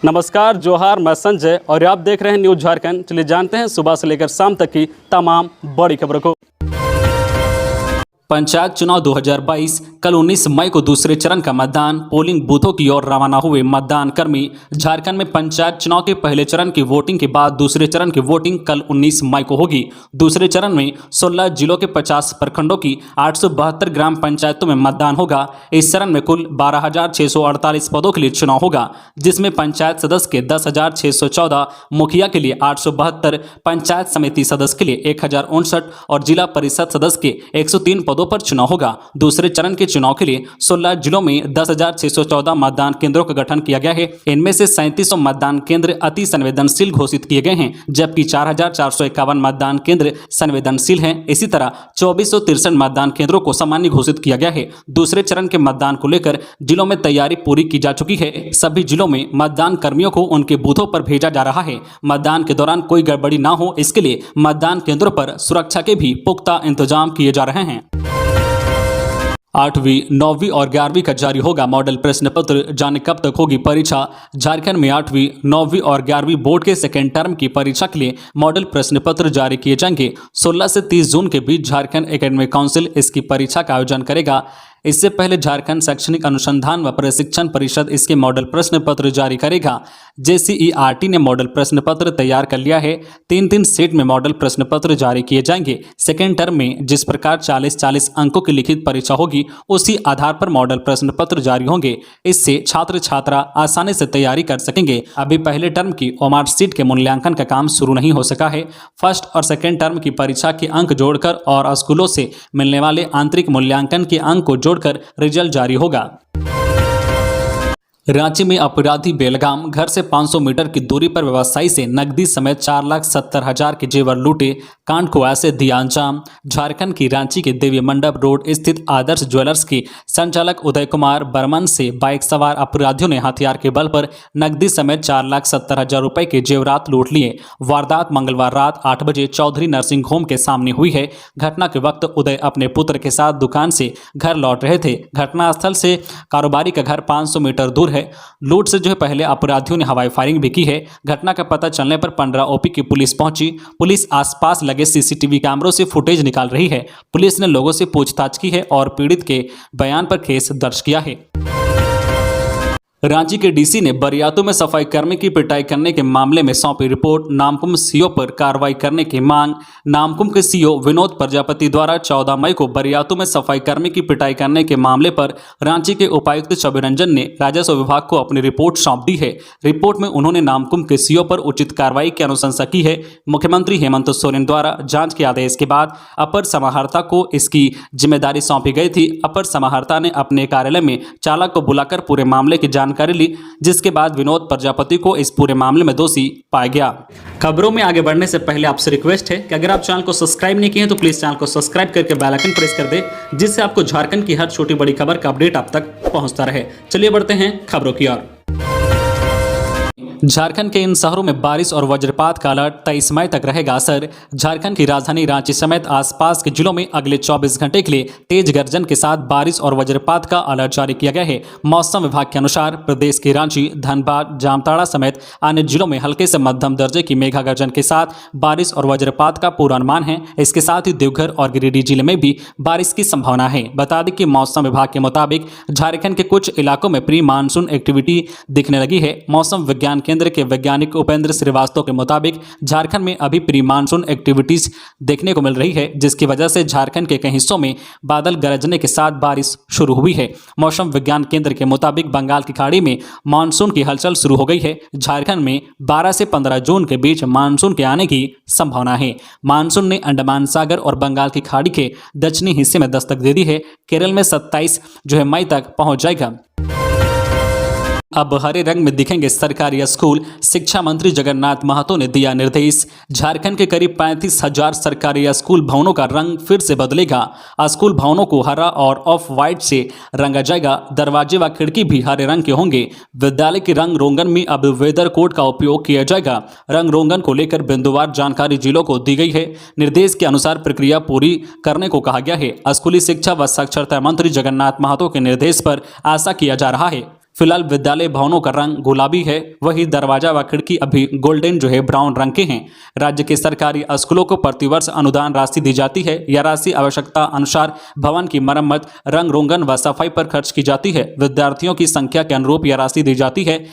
नमस्कार, जोहार, मैं संजय और आप देख रहे हैं न्यूज़ झारखंड। चलिए जानते हैं सुबह से लेकर शाम तक की तमाम बड़ी खबरों को। पंचायत चुनाव 2022 कल 19 मई को दूसरे चरण का मतदान। पोलिंग बूथों की ओर रवाना हुए मतदान कर्मी। झारखंड में पंचायत चुनाव के पहले चरण की वोटिंग के बाद दूसरे चरण की वोटिंग कल 19 मई को होगी। दूसरे चरण में 16 जिलों के 50 प्रखंडों की 872 ग्राम पंचायतों में मतदान होगा। इस चरण में कुल 12,648 पदों के लिए चुनाव होगा, जिसमें पंचायत सदस्य के 10,614, मुखिया के लिए 872, पंचायत समिति सदस्य के लिए 1,059 और जिला परिषद सदस्य के 103 पदों पर चुनाव होगा। दूसरे चरण के चुनाव के लिए 16 जिलों में 10,614 मतदान केंद्रों का गठन किया गया है। इनमें से 3700 मतदान केंद्र अति संवेदनशील घोषित किए गए हैं, जबकि 4,451 मतदान केंद्र संवेदनशील हैं। इसी तरह 2463 मतदान केंद्रों को सामान्य घोषित किया गया है। दूसरे चरण के मतदान को लेकर जिलों में तैयारी पूरी की जा चुकी है। सभी जिलों में मतदान कर्मियों को उनके बूथों पर भेजा जा रहा है। मतदान के दौरान कोई गड़बड़ी ना हो, इसके लिए मतदान केंद्रों पर सुरक्षा के भी पुख्ता इंतजाम किए जा रहे हैं। 8वीं, 9वीं और 11वीं का जारी होगा मॉडल प्रश्न पत्र। जाने कब तक होगी परीक्षा। झारखंड में 8वीं, 9वीं और 11वीं बोर्ड के सेकेंड टर्म की परीक्षा के लिए मॉडल प्रश्न पत्र जारी किए जाएंगे। 16 से 30 जून के बीच झारखंड एकेडमिक काउंसिल इसकी परीक्षा का आयोजन करेगा। इससे पहले झारखंड शैक्षणिक अनुसंधान व प्रशिक्षण परिषद इसके मॉडल प्रश्न पत्र जारी करेगा। JCERT ने मॉडल प्रश्न पत्र तैयार कर लिया है। 3 सेट में मॉडल प्रश्न पत्र जारी किए जाएंगे। सेकेंड टर्म में जिस प्रकार 40-40 अंकों की लिखित परीक्षा होगी, उसी आधार पर मॉडल प्रश्न पत्र जारी होंगे। इससे छात्र छात्रा आसानी से तैयारी कर सकेंगे। अभी पहले टर्म की ओमार सीट के मूल्यांकन का काम शुरू नहीं हो सका है। फर्स्ट और सेकेंड टर्म की परीक्षा के अंक जोड़कर और स्कूलों से मिलने वाले आंतरिक मूल्यांकन के अंक को जोड़कर रिजल्ट जारी होगा। रांची में अपराधी बेलगाम घर से 500 मीटर की दूरी पर व्यवसायी से नकदी समेत 4,70,000 के जेवर लूटे। कांड को ऐसे दिया अंजाम। झारखंड की रांची के देवी मंडप रोड स्थित आदर्श ज्वेलर्स के संचालक उदय कुमार बर्मन से बाइक सवार अपराधियों ने हथियार के बल पर नकदी समेत 4,70,000 रुपए के जेवरात लूट लिए। वारदात मंगलवार रात 8 बजे चौधरी नर्सिंग होम के सामने हुई है। घटना के वक्त उदय अपने पुत्र के साथ दुकान से घर लौट रहे थे। घटनास्थल से कारोबारी का घर 500 मीटर दूर है। लूट से पहले अपराधियों ने हवाई फायरिंग भी की है। घटना का पता चलने पर 15 OP की पुलिस पहुंची। पुलिस आसपास लगे CCTV कैमरों से फुटेज निकाल रही है। पुलिस ने लोगों से पूछताछ की है और पीड़ित के बयान पर केस दर्ज किया है। रांची के DC ने बरियातू में सफाई कर्मी की पिटाई करने के मामले में सौंपी रिपोर्ट। नामकुम CO पर कार्रवाई करने की मांग। नामकुम के CO विनोद प्रजापति द्वारा 14 मई को बरियातू में सफाई कर्मी की पिटाई करने के मामले पर रांची के उपायुक्त छवि रंजन ने राजस्व विभाग को अपनी रिपोर्ट सौंप दी है। रिपोर्ट में उन्होंने नामकुम के CO पर उचित कार्रवाई की अनुशंसा की है। मुख्यमंत्री हेमंत सोरेन द्वारा जाँच के आदेश के बाद अपर समाहर्ता को इसकी जिम्मेदारी सौंपी गई थी। अपर समाहर्ता ने अपने कार्यालय में चालक को बुलाकर पूरे मामले की जानकारी ली, जिसके बाद विनोद प्रजापति को इस पूरे मामले में दोषी पाया गया। खबरों में आगे बढ़ने से पहले आपसे रिक्वेस्ट है कि अगर आप चैनल को सब्सक्राइब नहीं किए हैं तो प्लीज चैनल को सब्सक्राइब करके बेल आइकन प्रेस कर दे, जिससे आपको झारखंड की हर छोटी बड़ी खबर का अपडेट आप तक पहुंचता रहे। चलिए बढ़ते हैं खबरों की ओर। झारखंड के इन शहरों में बारिश और वज्रपात का अलर्ट 23 मई तक रहेगा असर। झारखंड की राजधानी रांची समेत आसपास के जिलों में अगले 24 घंटे के लिए तेज गर्जन के साथ बारिश और वज्रपात का अलर्ट जारी किया गया है। मौसम विभाग के अनुसार प्रदेश की रांची, धनबाद, जामताड़ा समेत अन्य जिलों में हल्के से मध्यम दर्जे की मेघा गर्जन के साथ बारिश और वज्रपात का पूर्वानुमान है। इसके साथ ही देवघर और गिरिडीह जिले में भी बारिश की संभावना है। बता दें कि मौसम विभाग के मुताबिक झारखंड के कुछ इलाकों में प्री मानसून एक्टिविटी दिखने लगी है। मौसम विज्ञान केंद्र के वैज्ञानिक उपेंद्र श्रीवास्तव के मुताबिक झारखंड में अभी प्री मानसून एक्टिविटीज देखने को मिल रही है, जिसकी वजह से झारखंड के कई हिस्सों में बादल गरजने के साथ बारिश शुरू हुई है। मौसम विज्ञान केंद्र के मुताबिक बंगाल की खाड़ी में मानसून की हलचल शुरू हो गई है। झारखंड में 12 से 15 जून के बीच मानसून के आने की संभावना है। मानसून ने अंडमान सागर और बंगाल की खाड़ी के दक्षिणी हिस्से में दस्तक दे दी है। केरल में 27 मई तक पहुंच जाएगा। अब हरे रंग में दिखेंगे सरकारी स्कूल। शिक्षा मंत्री जगन्नाथ महतो ने दिया निर्देश। झारखंड के करीब 35,000 सरकारी स्कूल भवनों का रंग फिर से बदलेगा। स्कूल भवनों को हरा और ऑफ वाइट से रंगा जाएगा। दरवाजे व खिड़की भी हरे रंग के होंगे। विद्यालय के रंग रोगन में अब वेदर कोड का उपयोग किया जाएगा। रंग रोगन को लेकर बिंदुवार जानकारी जिलों को दी गई है। निर्देश के अनुसार प्रक्रिया पूरी करने को कहा गया है। स्कूली शिक्षा व साक्षरता मंत्री जगन्नाथ महतो के निर्देश पर आशा किया जा रहा है फिलहाल विद्यालय भवनों का रंग गुलाबी है, वही दरवाजा व खिड़की अभी गोल्डन ब्राउन रंग के हैं। राज्य के सरकारी स्कूलों को प्रतिवर्ष अनुदान राशि दी जाती है। यह राशि आवश्यकता अनुसार भवन की मरम्मत, रंग रोगन व सफाई पर खर्च की जाती है। विद्यार्थियों की संख्या के अनुरूप यह राशि दी जाती है।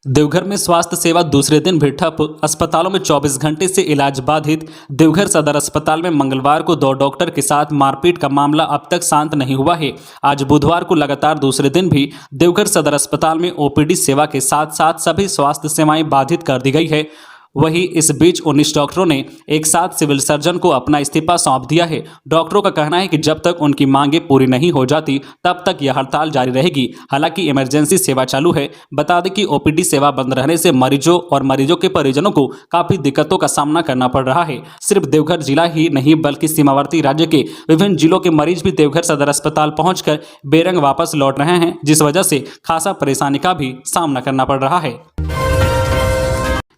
देवघर में स्वास्थ्य सेवा दूसरे दिन भी ठप, अस्पतालों में 24 घंटे से इलाज बाधित। देवघर सदर अस्पताल में मंगलवार को 2 डॉक्टर के साथ मारपीट का मामला अब तक शांत नहीं हुआ है। आज बुधवार को लगातार दूसरे दिन भी देवघर सदर अस्पताल में ओपीडी सेवा के साथ साथ सभी स्वास्थ्य सेवाएं बाधित कर दी गई है। वहीं इस बीच 19 डॉक्टरों ने एक साथ सिविल सर्जन को अपना इस्तीफा सौंप दिया है। डॉक्टरों का कहना है कि जब तक उनकी मांगें पूरी नहीं हो जाती तब तक यह हड़ताल जारी रहेगी। हालांकि इमरजेंसी सेवा चालू है। बता दें कि ओपीडी सेवा बंद रहने से मरीजों और मरीजों के परिजनों को काफी दिक्कतों का सामना करना पड़ रहा है। सिर्फ देवघर जिला ही नहीं बल्कि सीमावर्ती राज्य के विभिन्न जिलों के मरीज भी देवघर सदर अस्पताल पहुंचकर बेरंग वापस लौट रहे हैं, जिस वजह से खासा परेशानी का भी सामना करना पड़ रहा है।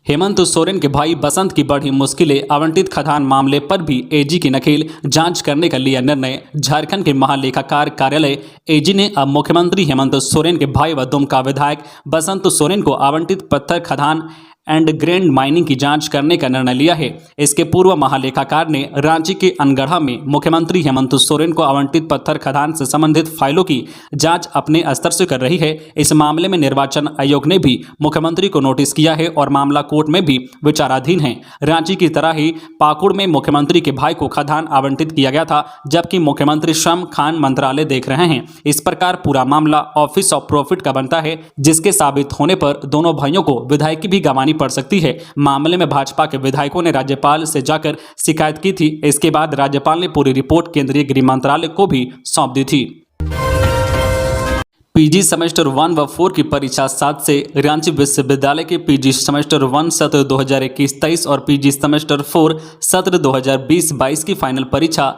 हेमंत सोरेन के भाई बसंत की बढ़ी मुश्किलें, आवंटित खदान मामले पर भी एजी की नकेल, जांच करने का लिया निर्णय। झारखंड के महालेखाकार कार्यालय एजी ने अब मुख्यमंत्री हेमंत सोरेन के भाई व दुमका विधायक बसंत सोरेन को आवंटित पत्थर खदान एंड ग्रैंड माइनिंग की जांच करने का निर्णय लिया है। इसके पूर्व महालेखाकार ने रांची के अनगढ़ा में मुख्यमंत्री हेमंत सोरेन को आवंटित पत्थर खदान से संबंधित फाइलों की जांच अपने स्तर से कर रही है। इस मामले में निर्वाचन आयोग ने भी मुख्यमंत्री को नोटिस किया है और मामला कोर्ट में भी विचाराधीन है। रांची की तरह ही पाकुड़ में मुख्यमंत्री के भाई को खदान आवंटित किया गया था, जबकि मुख्यमंत्री श्रम खान मंत्रालय देख रहे हैं। इस प्रकार पूरा मामला ऑफिस ऑफ प्रॉफिट का बनता है, जिसके साबित होने पर दोनों भाइयों को विधायकी भी गंवानी पड़ सकती है। मामले में भाजपा के विधायकों ने राज्यपाल से जाकर शिकायत की थी। इसके बाद राज्यपाल ने पूरी रिपोर्ट केंद्रीय गृह मंत्रालय को भी सौंप दी थी। पीजी सेमेस्टर 1 व 4 की परीक्षा 7 से। रांची विश्वविद्यालय के पीजी सेमेस्टर 1 सत्र 2021-23 और पीजी सेमेस्टर 4 सत्र 2020-22 की फाइनल परीक्षा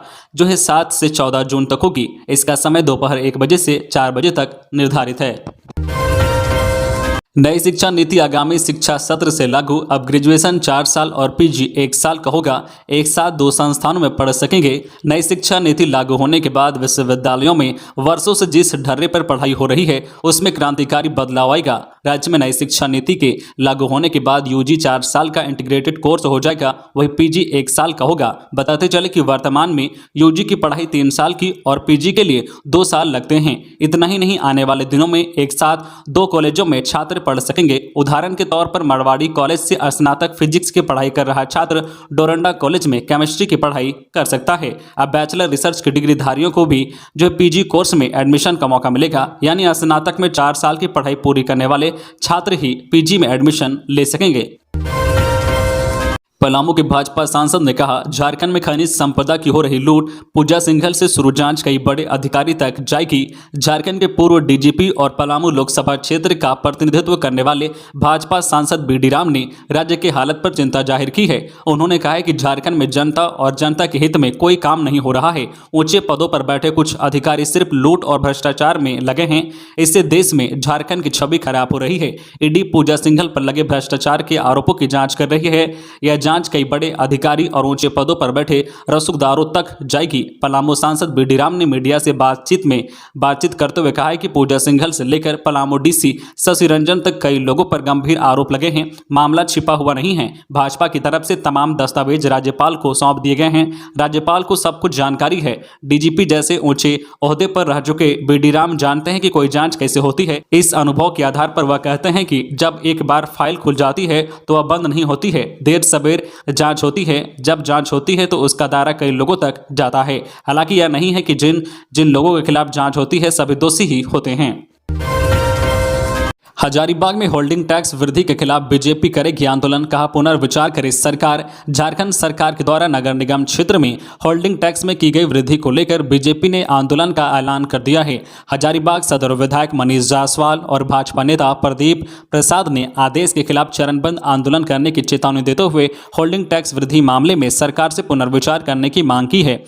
7 से 14 जून तक होगी। इसका समय दोपहर 1 बजे से 4 बजे तक निर्धारित है। नई शिक्षा नीति आगामी शिक्षा सत्र से लागू। अब ग्रेजुएशन 4 साल और पीजी 1 साल का होगा। एक साथ 2 संस्थानों में पढ़ सकेंगे। नई शिक्षा नीति लागू होने के बाद विश्वविद्यालयों में वर्षों से जिस ढर्रे पर पढ़ाई हो रही है उसमें क्रांतिकारी बदलाव आएगा। राज्य में नई शिक्षा नीति के लागू होने के बाद यूजी 4 साल का इंटीग्रेटेड कोर्स हो जाएगा, वही पीजी 1 साल का होगा। बताते चले कि वर्तमान में यूजी की पढ़ाई 3 साल की और पीजी के लिए 2 साल लगते हैं। इतना ही नहीं, आने वाले दिनों में एक साथ 2 कॉलेजों में छात्र पढ़ सकेंगे। उदाहरण के तौर पर मरवाड़ी कॉलेज से स्नातक फिजिक्स की पढ़ाई कर रहा छात्र डोरंडा कॉलेज में केमिस्ट्री की पढ़ाई कर सकता है। अब बैचलर रिसर्च की डिग्री धारियों को भी पीजी कोर्स में एडमिशन का मौका मिलेगा, यानी स्नातक में 4 साल की पढ़ाई पूरी करने वाले छात्र ही पीजी में एडमिशन ले सकेंगे। पलामू के भाजपा सांसद ने कहा, झारखंड में खनिज संपदा की हो रही लूट, पूजा सिंघल से शुरू जांच कई बड़े अधिकारी तक जाएगी। झारखंड के पूर्व डीजीपी और पलामू लोकसभा क्षेत्र का प्रतिनिधित्व करने वाले भाजपा सांसद बीडी राम ने राज्य की हालत पर चिंता जाहिर की है। उन्होंने कहा है कि झारखंड में जनता और जनता के हित में कोई काम नहीं हो रहा है। ऊंचे पदों पर बैठे कुछ अधिकारी सिर्फ लूट और भ्रष्टाचार में लगे हैं। इससे देश में झारखंड की छवि खराब हो रही है। ईडी पूजा सिंघल पर लगे भ्रष्टाचार के आरोपों की जांच कर रही है। यह जांच कई बड़े अधिकारी और ऊंचे पदों पर बैठे रसूखदारों तक जाएगी। पलामू सांसद बीडी राम ने मीडिया से बातचीत करते हुए कहा है कि पूजा सिंघल से लेकर पलामू डीसी शशि रंजन तक कई लोगों पर गंभीर आरोप लगे हैं। मामला छिपा हुआ नहीं है। भाजपा की तरफ से तमाम दस्तावेज राज्यपाल को सौंप दिए गए हैं। राज्यपाल को सब कुछ जानकारी है। डीजीपी जैसे ऊंचे ओहदे पर रह चुके बीडी राम जानते हैं कि कोई जांच कैसे होती है। इस अनुभव के आधार पर वह कहते हैं कि जब एक बार फाइल खुल जाती है तो वह बंद नहीं होती है। देर सवेर जांच होती है। जब जांच होती है तो उसका दायरा कई लोगों तक जाता है। हालांकि यह नहीं है कि जिन लोगों के खिलाफ जांच होती है सभी दोषी ही होते हैं। हजारीबाग में होल्डिंग टैक्स वृद्धि के खिलाफ बीजेपी करेगी आंदोलन, कहा पुनर्विचार करे सरकार। झारखंड सरकार के द्वारा नगर निगम क्षेत्र में होल्डिंग टैक्स में की गई वृद्धि को लेकर बीजेपी ने आंदोलन का ऐलान कर दिया है। हजारीबाग सदर विधायक मनीष जायसवाल और भाजपा नेता प्रदीप प्रसाद ने आदेश के खिलाफ चरणबद्ध आंदोलन करने की चेतावनी देते हुए होल्डिंग टैक्स वृद्धि मामले में सरकार से पुनर्विचार करने की मांग की है।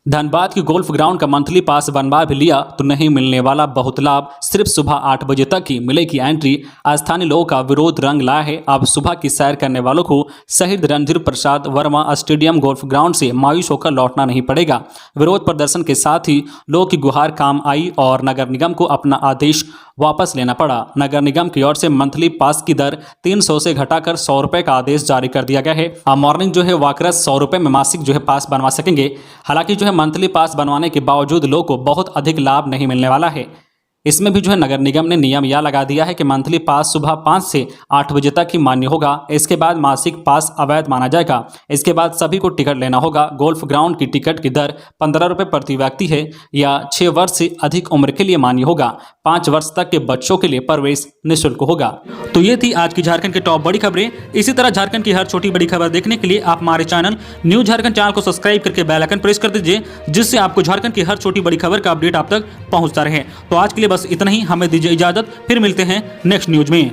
धनबाद की गोल्फ ग्राउंड का मंथली पास बनवा भी लिया तो नहीं मिलने वाला बहुत लाभ। सिर्फ सुबह 8 बजे तक ही मिलेगी एंट्री। स्थानीय लोगों का विरोध रंग लाया है। अब सुबह की सैर करने वालों को शहीद रणधीर प्रसाद वर्मा स्टेडियम गोल्फ ग्राउंड से मायूस होकर लौटना नहीं पड़ेगा। विरोध प्रदर्शन के साथ ही लोगों की गुहार काम आई और नगर निगम को अपना आदेश वापस लेना पड़ा। नगर निगम की ओर से मंथली पास की दर 300 से घटाकर 100 रुपए का आदेश जारी कर दिया गया है। अब मॉर्निंग जो है वाकरस 100 रुपए में मासिक जो है पास बनवा सकेंगे। हालांकि जो है मंथली पास बनवाने के बावजूद लोगों को बहुत अधिक लाभ नहीं मिलने वाला है। इसमें भी जो है नगर निगम ने नियम यह लगा दिया है कि मंथली पास सुबह 5 से 8 बजे तक ही मान्य होगा। इसके बाद मासिक पास अवैध माना जाएगा। इसके बाद सभी को टिकट लेना होगा। गोल्फ ग्राउंड की टिकट की दर 15 रुपये प्रति व्यक्ति है। या 6 वर्ष से अधिक उम्र के लिए मान्य होगा। 5 वर्ष तक के बच्चों के लिए प्रवेश निःशुल्क होगा। तो ये थी आज की झारखंड की टॉप बड़ी खबरें। इसी तरह झारखंड की हर छोटी बड़ी खबर देखने के लिए आप हमारे चैनल न्यूज झारखंड चैनल को सब्सक्राइब करके बेल आइकन प्रेस कर दीजिए, जिससे आपको झारखंड की हर छोटी बड़ी खबर का अपडेट आप तक पहुंचता रहे। तो आज के लिए बस इतना ही। हमें दीजिए इजाजत, फिर मिलते हैं नेक्स्ट न्यूज में।